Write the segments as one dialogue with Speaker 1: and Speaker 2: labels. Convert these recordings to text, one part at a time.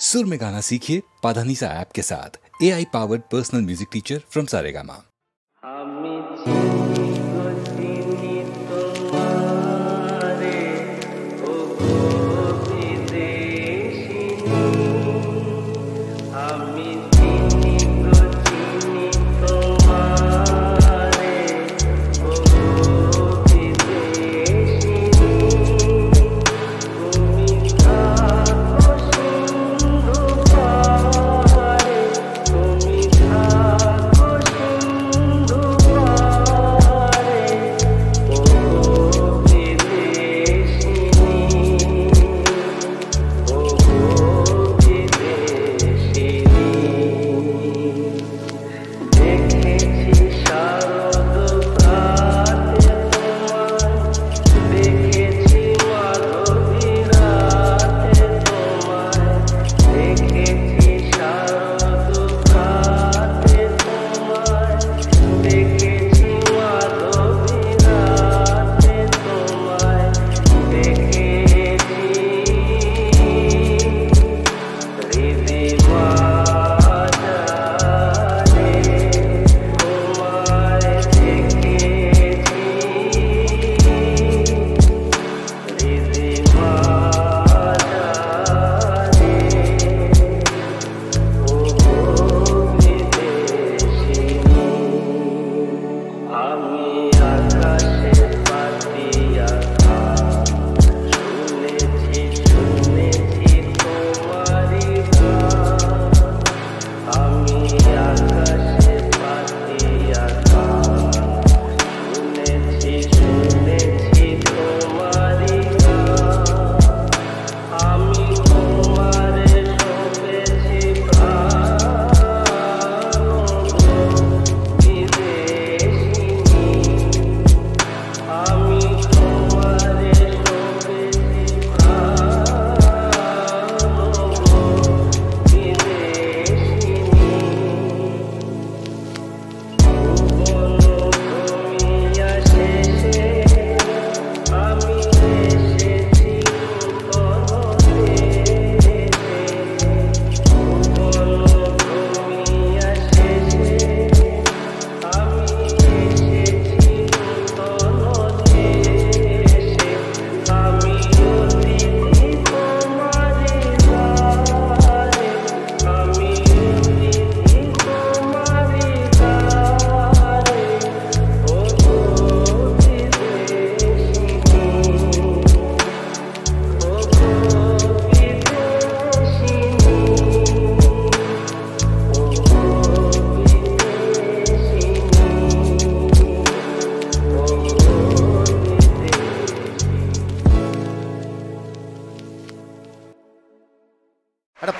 Speaker 1: सुर में गाना सीखिए पाधानीसा ऐप के साथ। AI powered personal music teacher from Saregama.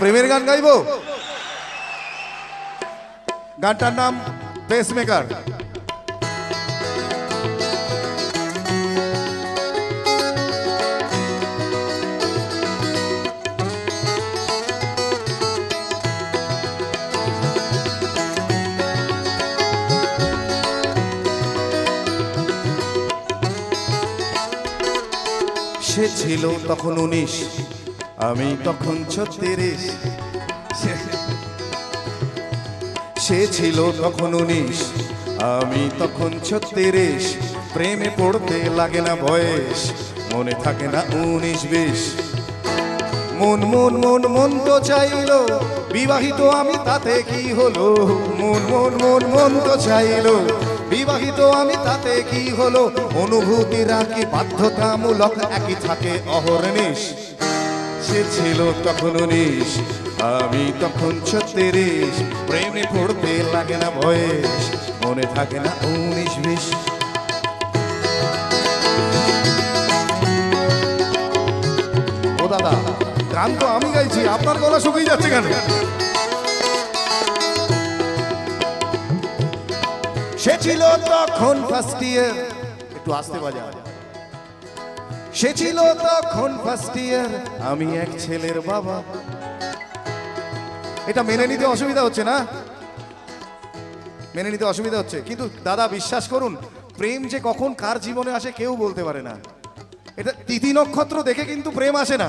Speaker 2: প্রেমের গান গাইব। গানটার নাম পেসমেকার। সে ছিল তখন 19, আমি তখন 36। সে ছিল তখন 19, আমি তখন 36। প্রেমে পড়তে লাগে না বয়স, মনে থাকে না 19-20। মন মন মন মন তো চাইলো বিবাহিত আমি, তাতে কি হলো? মন মন মন মন তো চাইলো বিবাহিত আমি, তাতে কি হলো? অনুভূতিরা কি বাধ্যতামূলক একই থাকে অহর্নিশ? সে ছিল তখন 19, আমি তখন 36। প্রেমে পড়তে লাগে না বয়স, মনে থাকে না 19-20। ও দাদা, গান তো আমি গাইছি, আপনার গলা শুকিয়ে যাচ্ছে কেন? সে ছিল তখন ফার্স্ট ইয়ার, একটু আস্তে বাজা। সে ছিল তখন ফার্স্ট ইয়ার, আমি এক ছেলের বাবা। এটা মেনে নিতে অসুবিধা হচ্ছে না? মেনে নিতে অসুবিধা হচ্ছে, কিন্তু দাদা বিশ্বাস করুন, প্রেম যে কখন কার জীবনে আসে কেউ বলতে পারে না। এটা তিথি নক্ষত্র দেখে কিন্তু প্রেম আসে না।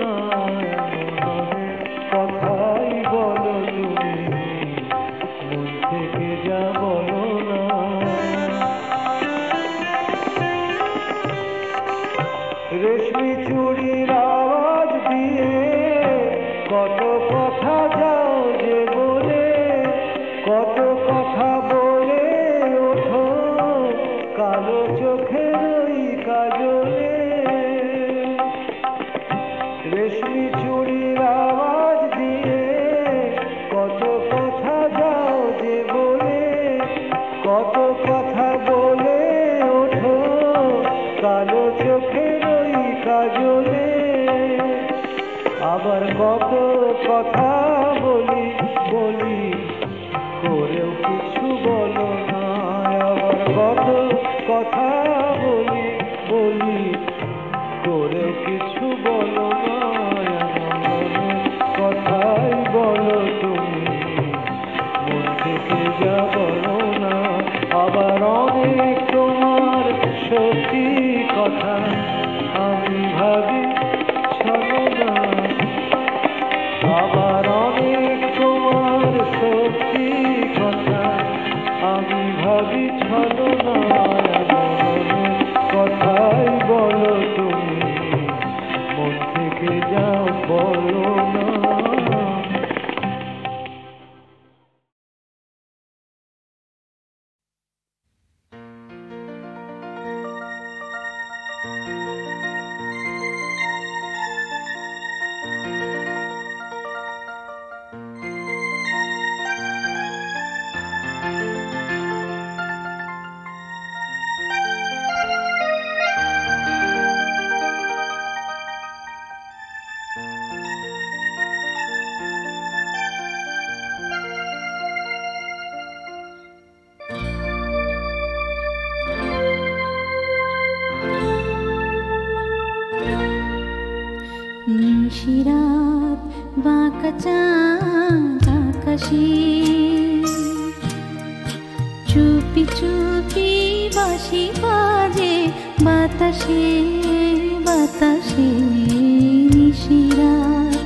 Speaker 3: না, কথাই বলো তুমি, মন থেকে যা বলো না। রেশমি চুড়ির আওয়াজ দিয়ে কত কথা যাও যে বলে, কত কথা বলে ওঠো কালো চোখের ওই কাজলে। রেশমি চুড়ির আওয়াজ দিয়ে কত কথা যাও যে বলে, কত কথা বলে ওঠো কালো চোখের ওই কাজলে। আবার কত কথা বলি বলি করেও কিছু বলো না। আবার কত কথা বলি বলি করেও কিছু বলো না। কথাই বলো তুমি, মন থেকে যা বলো না। আবার অনেক তোমার সত্যি কথা আমি ভাবি ছলনা। আবার অনেক তোমার সত্যি কথা আমি ভাবি ছলনা। কথাই বলো তুমি, মন থেকে যা বলো না।
Speaker 4: নিশিরাত বাঁকা চাঁদ আকাশে, চুপি চুপি বাঁশি বাজে বাতাসে বাতাসে। নিশিরাত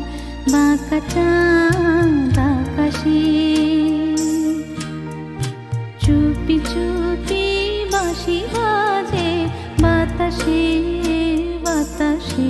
Speaker 4: বাঁকা চাঁদ আকাশে, চুপি চুপি বাঁশি বাজে বাতাসে বাতাসে।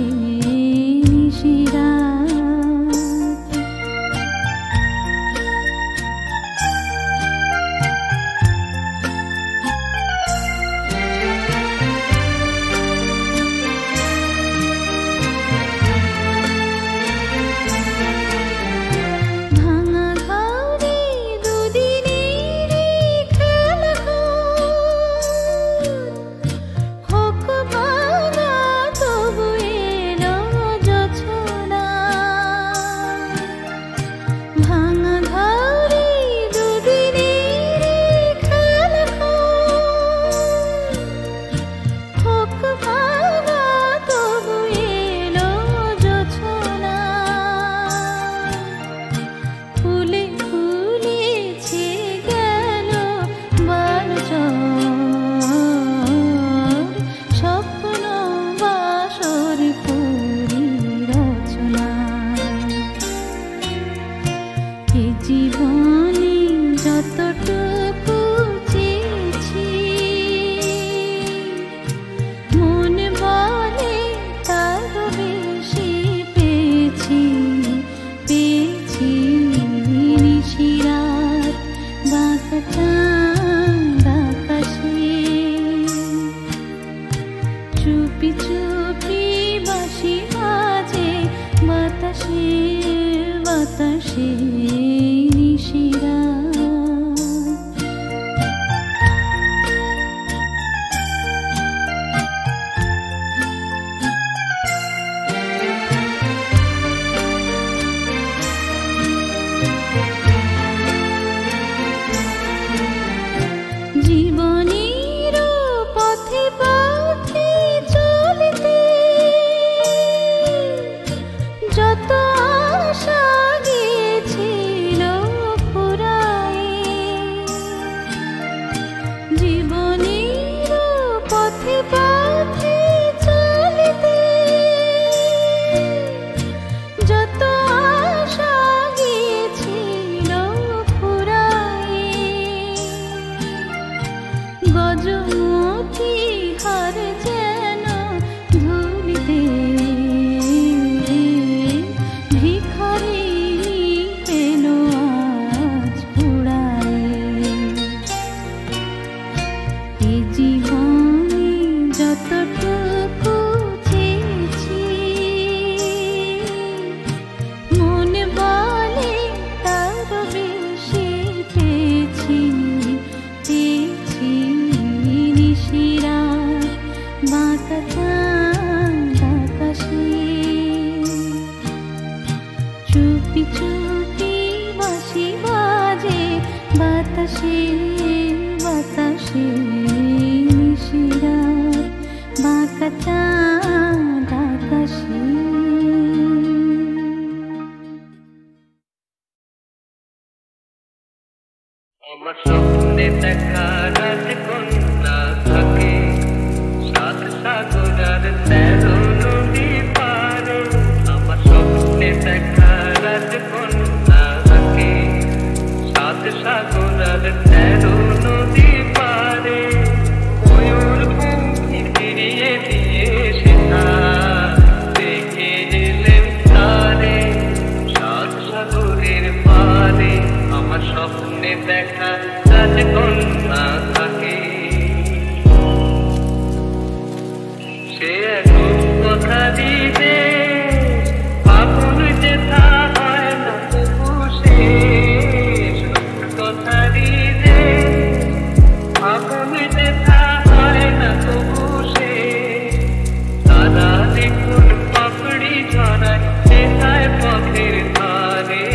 Speaker 4: যত আশা গিয়েছে বাতাসে বাতাসে নিশিরাত বাঁকা চাঁদ আকাশে।
Speaker 3: আমার স্বপ্নে দেখা রাজকন্যা থাকে সাত সাগর আর 13 নদী পারে। আমার স্বপ্নে দেখা রাজকন্যা থাকে সাত সাগর আর 13 নদী পারে। ময়ূর পঙ্খী ফিরিয়ে দিয়ে সেটা দেখে এলেন তারে সাত সাগরের পারে। আমার স্বপ্নে দেখা রাজকন্যা থাকে সে এক কথা দিবে আপন যেথা হয় না তবু শেষ। কথা দিবে আপন যেথা হয় না তবু শেষ। দাদা দেখুন পাপড়ি ঝরায় সেথায় পথের ধারে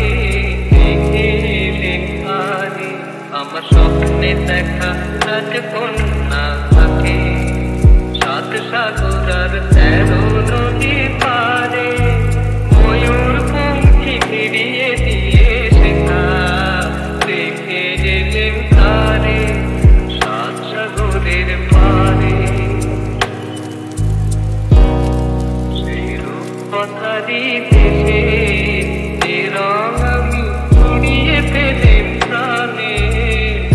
Speaker 3: দেখে লেখারে। আমার স্বপ্নে দেখা রাজকন্যা থাকে সাত সাগর আর 13 নদী পারে। ময়ূর পঙ্খী ফিরিয়ে দিয়ে শেখা দেখে এলেন তারে সাত সাগরের পারে। সেই রূপ কথা দিতে যে রং আমি উড়িয়ে ফেলেন প্রাণে।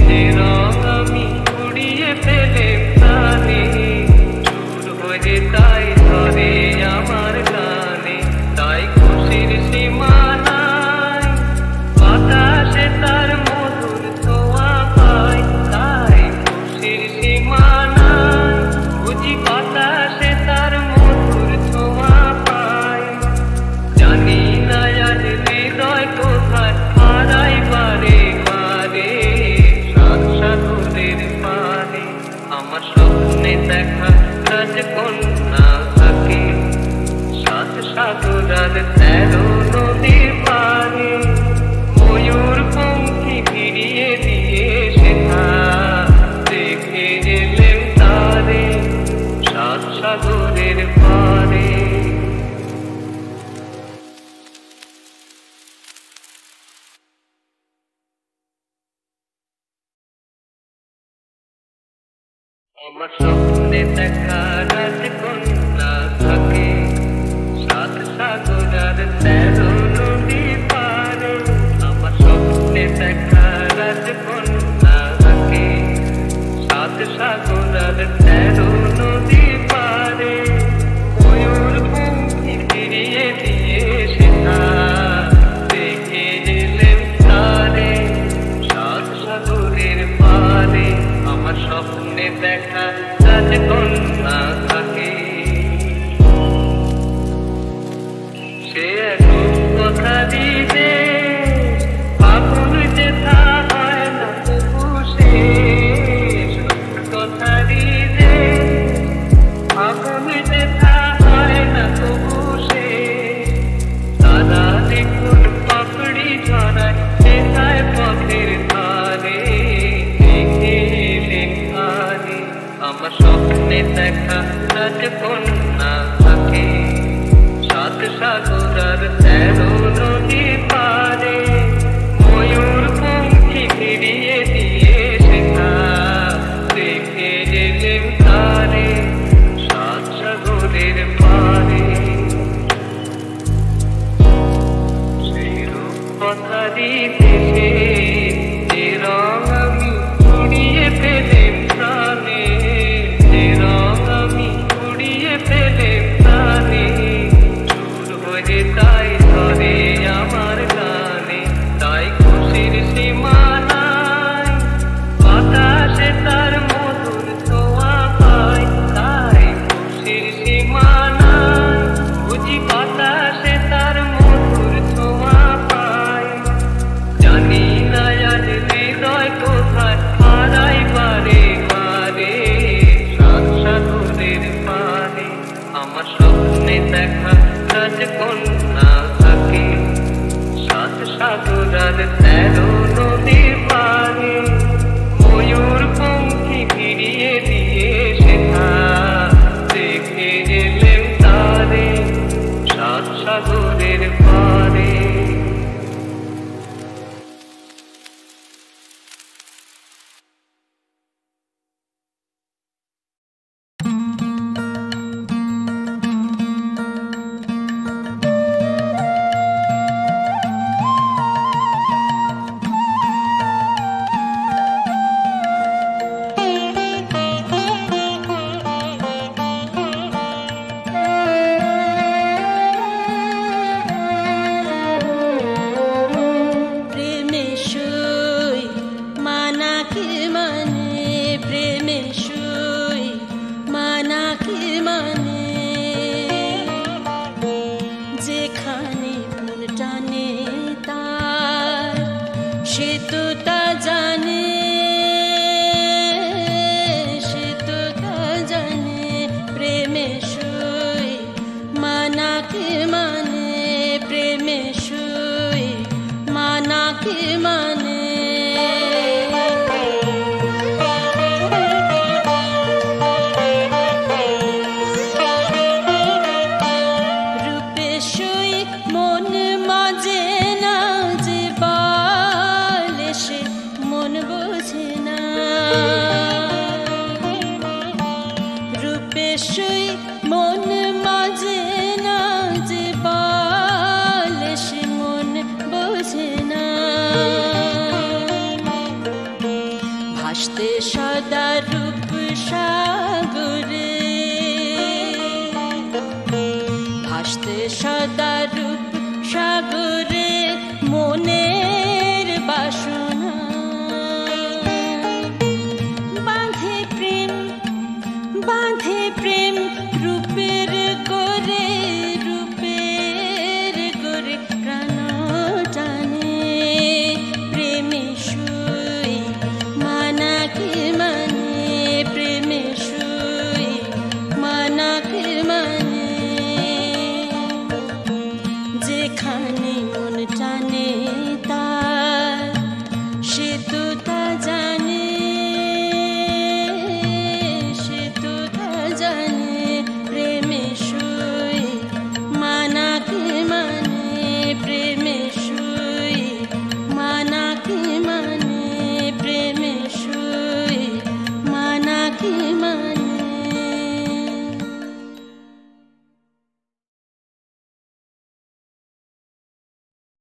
Speaker 3: যে রং আমি উড়িয়ে ফেলেন প্রাণে। সুর হয়ে তাই ধরে আমার গানে তাই খুশির সীমা নাই। বাতাসে তার মধুর ছোঁয়া পাই তাই খুশির সীমা নাই। বুঝি বাতাসে তার মধুর ছোঁয়া পাই। জানি না আজ হৃদয় কোথায় হারাই বারে বারে সাত সাগরের পারে। আমার স্বপ্নে দেখা রাজকন্যা থাকে সাত সাগর আর 13 নদী পারে। ময়ূর পঙ্খী ফিরিয়ে দিয়ে শেখা দেখে এলেন তারে সাত সাগরের পারে। আমার স্বপ্নে দেখা রাজকন্যা থাকে সাত সাগর আর 13 নদী পারে। আমার স্বপ্নে দেখা রাজকন্যা থাকে সাত সাগর আর 13 নদী পারে। ময়ূর পঙ্খী ফিরিয়ে দিয়ে শেখা দেখে এলেন তারে সাত সাগরের পারে। আমার স্বপ্নে দেখা রাজকন্যা থাকে সে এক কথা দিবে আপন যেথা হয় না তবু শেষ। কথা দিবে আপন যেথা হয় না তবু শেষ। দাদা দেখুন পাপড়ি ঝরায় সেথায় পথের ধারে দেখে লেখারে। আমার স্বপ্নে দেখা রাজকন্যা থাকে সাত সাগর আর 13 নদী পারে। ময়ূর পঙ্খী ফিরিয়ে দিয়ে শেখা দেখে এলেন তারে সাত সাগরের পারে। সেই রূপ কথা দিতে যে রং আমি উড়িয়ে ফেলেন প্রাণে। যে রং আমি উড়িয়ে ফেলেন প্রাণে। সুর হয়ে তাই ধরে আমার গানে তাই খুশির সীমা নাই। বাতাসে তার মধুর ছোঁয়া পাই তাই খুশির সীমা নাই। বুঝি বাতাসে তার মধুর ছোঁয়া পাই। জানি না আজ হৃদয় কোথায় হারাই বারে বারে সাত সাগরের পারে। আমার স্বপ্নে দেখা রাজকন্যা থাকে সাত সাগর আর 13 নদী পারে। জলের পারে।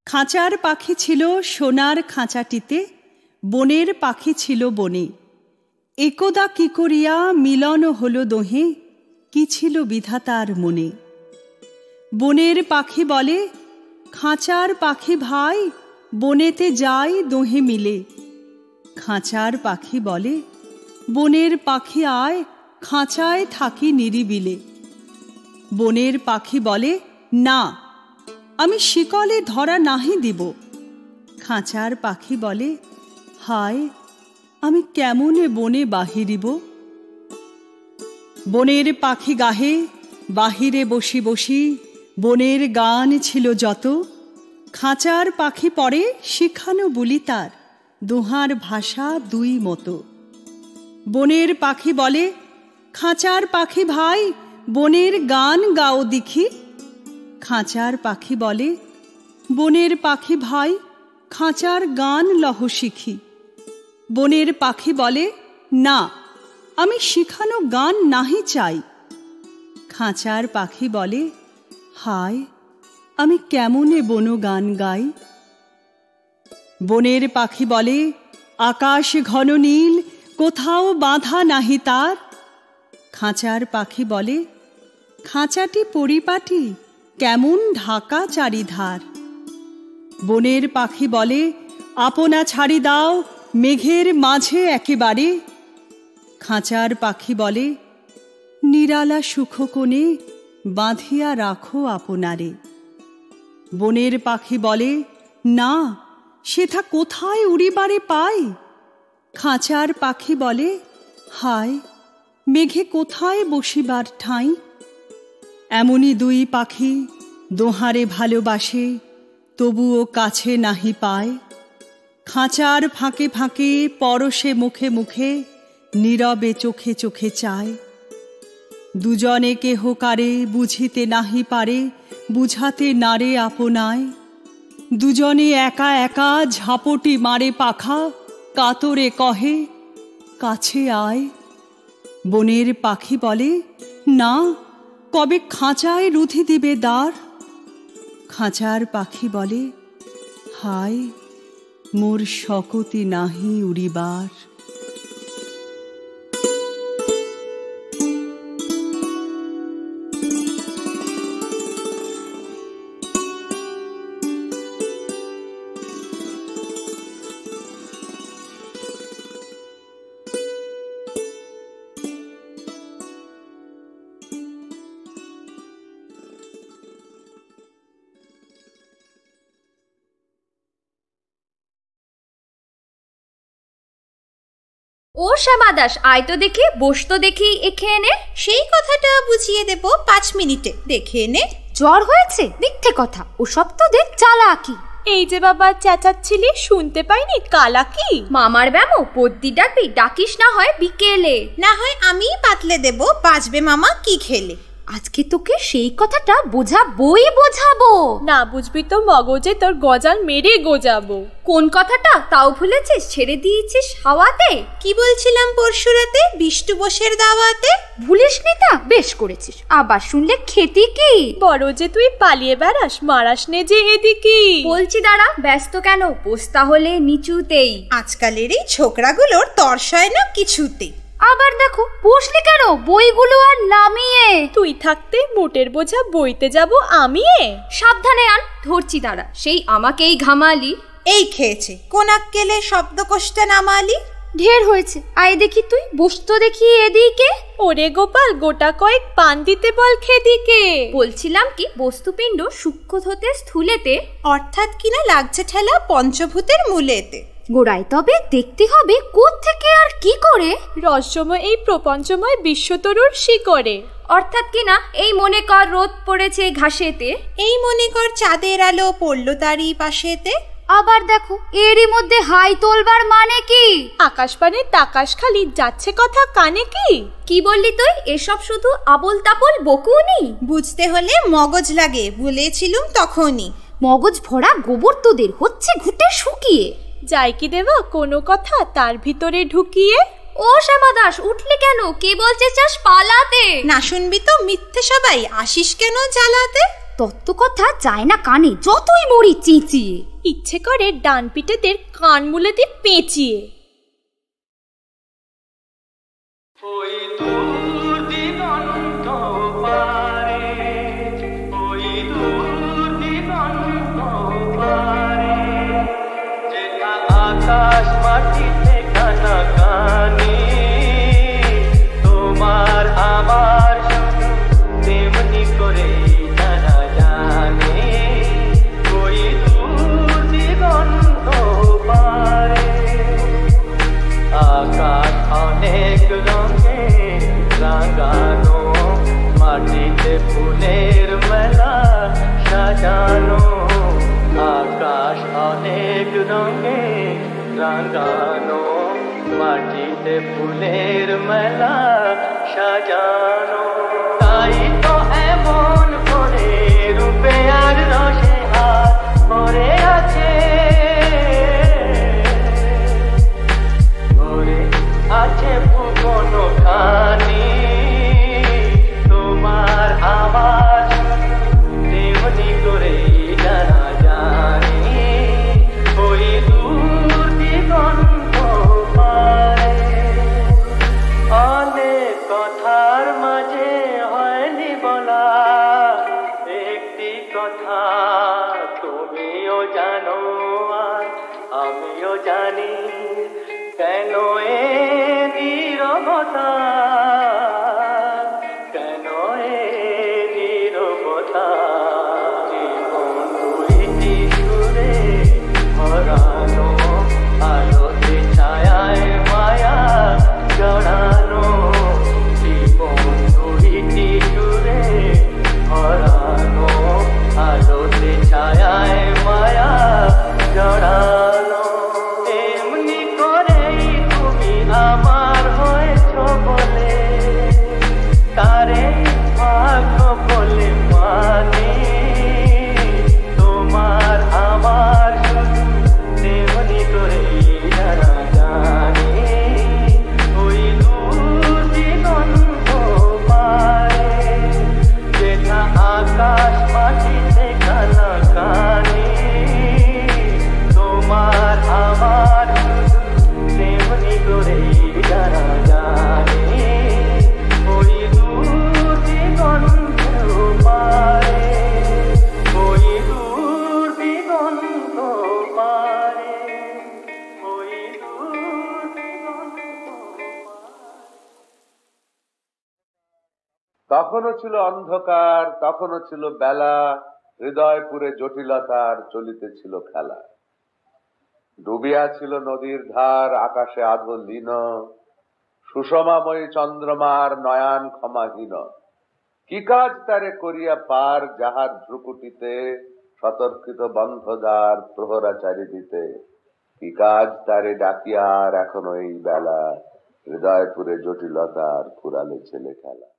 Speaker 5: খাঁচার পাখি ছিল সোনার খাঁচাটিতে, বনের পাখি ছিল বনে। একদা কি করিয়া মিলন হলো দোহে, কি ছিল বিধাতার মনে। বনের পাখি বলে, খাঁচার পাখি ভাই, বনেতে যাই দোহে মিলে। খাঁচার পাখি বলে, বনের পাখি আয়, খাঁচায় থাকি নিরিবিলে। বনের পাখি বলে, না, আমি শিকলে ধরা নাহি দিব। খাঁচার পাখি বলে, হায়, আমি কেমনে বনে বাহিরিব। বনের পাখি গাহে, বাহিরে বসি বসি, বনের গান ছিল যত। খাঁচার পাখি পরে শিখানো বুলি তার, দোহার ভাষা দুই মতো। বনের পাখি বলে, খাঁচার পাখি ভাই, বনের গান গাও দেখি। খাঁচার পাখি বলে, বনের পাখি ভাই, খাঁচার গান লহ শিখি। বনের পাখি বলে, না, আমি শিখানো গান নাহি চাই। খাঁচার পাখি বলে, হায়, আমি কেমনে বন গান গাই। বনের পাখি বলে, আকাশ ঘন নীল, কোথাও বাঁধা নাহি তার। খাঁচার পাখি বলে, খাঁচাটি পরিপাটি, কেমন ঢাকা চারিধার। বনের পাখি বলে, আপনা ছাড়ি দাও মেঘের মাঝে একেবারে। খাঁচার পাখি বলে, নিরালা সুখ কোণে বাঁধিয়া রাখো আপনারে। বনের পাখি বলে, না, সেথা কোথায় উড়িবারে পাই। খাঁচার পাখি বলে, হায়, মেঘে কোথায় বসিবার ঠাঁই। এমনি দুই পাখি দোহারে ভালোবাসে, তবুও কাছে নাহি পায়। খাঁচার ফাঁকে ফাঁকে, পরশে মুখে মুখে, নীরবে চোখে চোখে চায়। দুজনে কেহ কারে বুঝিতে নাহি পারে, বুঝাতে নারে আপনায়। দুজনে একা একা ঝাপটি মারে পাখা, কাতরে কহে কাছে আয়। বনের পাখি বলে না, কবে খাঁচায় রুধি দিবে দ্বার। খাঁচার পাখি বলে হায়, মোর শকতি নাহি উড়িবার।
Speaker 6: ও শ্যামা দাস, আয় তো দেখি, বস তো দেখি এখানে।
Speaker 7: সেই কথাটা বুঝিয়ে দেব 5 মিনিটে, দেখে নে।
Speaker 6: জ্বর হয়েছে? মিথ্যে কথা, ওসব তোদের চালাকি।
Speaker 8: এই যে বাবা চেঁচাচ্ছিলি, শুনতে পাইনি? কালাকি
Speaker 6: মামার ব্যামো, পদ্দি ডাকবি, ডাকিস না হয় বিকেলে।
Speaker 7: না হয় আমিই পাতলে দেব, বাঁচবে মামা কি খেলে।
Speaker 6: আজকে তোকে সেই কথাটা বোঝাবো।
Speaker 8: না বুঝবি তো মগজে তোর গজাল মেরে গোজাবো।
Speaker 6: কোন কথাটা তাও ভুলেছিস? ছেড়ে দিয়েছিস হাওয়াতে।
Speaker 7: কি বলছিলাম পরশু রাতে বিষ্টু বোসের দাওয়াতে?
Speaker 6: ভুলিসনি তা? বেশ করেছিস। আবার শুনলে খেতি কি?
Speaker 8: বড় যে তুই পালিয়ে বেড়াস, মারাস নে যে এদিকে।
Speaker 6: বলছি দাঁড়া, ব্যস্ত কেন? বসতা হলে নিচুতেই।
Speaker 7: আজকালের এই ছোকরাগুলোর তরসায় না কিছুতেই।
Speaker 6: আবার দেখো, বসলি কেন? বইগুলো আর নামিয়ে।
Speaker 8: তুই থাকতে মোটের বোঝা বইতে যাব আমি।
Speaker 6: সাবধানে আন, ধরছি দাঁড়া। সেই আমাকেই ঘামালি।
Speaker 7: এই খেয়েছে কোন আক্কেলে শব্দকোষটা নামালি।
Speaker 6: ঢের হয়েছে, আয় দেখি তুই, বসতো দেখি এদিকে।
Speaker 8: ওরে গোপাল, গোটা কয়েক পান দিতে বল খেদিকে।
Speaker 6: বলছিলাম কি, বস্তুপিণ্ড সূক্ষ্ম হতে স্থূলেতে,
Speaker 7: অর্থাৎ কিনা লাগছে ঠেলা পঞ্চভূতের মূলেতে।
Speaker 6: গোড়ায় তবে দেখতে হবে কোত্থেকে আর কি করে
Speaker 8: রহস্যময় এই প্রপঞ্চময় বিশ্বতরুর শিকড়ে।
Speaker 6: অর্থাৎ কিনা এই মনে কর রোদ পড়েছে ঘাসেতে,
Speaker 7: এই মনে কর চাঁদের আলো পড়লো তারই পাশেতে।
Speaker 6: আবার দেখো এরই মধ্যে হাই তোলবার মানে কি?
Speaker 8: আকাশবাণী তাকাশ খালি যাচ্ছে কথা কানে কি?
Speaker 6: কি বললি তুই? এসব শুধু আবল তাবল বকুনি।
Speaker 7: বুঝতে হলে মগজ লাগে, বলেছিলুম তখনই।
Speaker 6: মগজ ভরা গোবর তোদের হচ্ছে ঘুটে শুকিয়ে।
Speaker 8: যাই কি দেব কোনো কথা তার ভিতরে ঢুকিয়ে।
Speaker 6: ও শ্যামা দাস, উঠলি কেন? কে বলছে চাস পালাতে?
Speaker 7: না শুনবি তো মিথ্যে সবাই, আসিস কেন জ্বালাতে?
Speaker 6: তত্ত্ব কথা যায় না কানে, যতই মরি চেঁচিয়ে।
Speaker 8: ইচ্ছে করে ডান পিঠেদের কান মুলে দিয়ে পেঁচিয়ে।
Speaker 3: ওই দূর দিগন্ত পারে, ওই দূর দিগন্ত পারে, যেথা আকাশ মাটিতে কানাকানি, তোমার আমার শুধু তেমনি করে জানা জানে। ওই দূর দিগন্ত পারে, আকাশ অনেক রঙে রাঙানো, মাটিতে ফুলের মেলা সাজানো। আকাশ অনেক রঙে রাঙানো, মাটিতে ফুলের মেলা সাজানো। তাই তো এমন করে রূপে আর রসে হাত ভরে আছে, আছে ভুবন খানি, তোমার আমার তেমনি করে জানা জানি। ওই দূর দিগন্ত পারে, অনেক কথার মাঝে হয়নি বলা একটি কথা, তুমিও জানো আর আমিও জানি। কেন এ নীরবতা, কেন এ নীরবতা, জীবন দুইটি সুরে ভরানো, আলোতে ছায়ায় মায়া জড়ানো। জীবন দুইটি সুরে ভরানো, আলোতে ছায়ায় মায়া জড়ানো। এমনি করেই তুমি আমার হয়েছ বলে, তারে ভাগ্য বলে মানি।
Speaker 9: তখনও ছিল অন্ধকার, তখনও ছিল বেলা, হৃদয়পুরে জটিলতার চলিতেছিল খেলা। ডুবিয়া ছিল নদীর ধার, আকাশে আধো লীন, সুষমাময়ী চন্দ্রমার নয়ন ক্ষমাহীন। কি কাজ তারে করিয়া পার, যাহার ভ্রুকুটিতে সতর্কিত বন্ধদ্বার প্রহরাচারী দিতে। কি কাজ তারে ডাকিয়ার এখনো এই বেলা, হৃদয়পুরে জটিলতার ফুরালে ছেলে খেলা।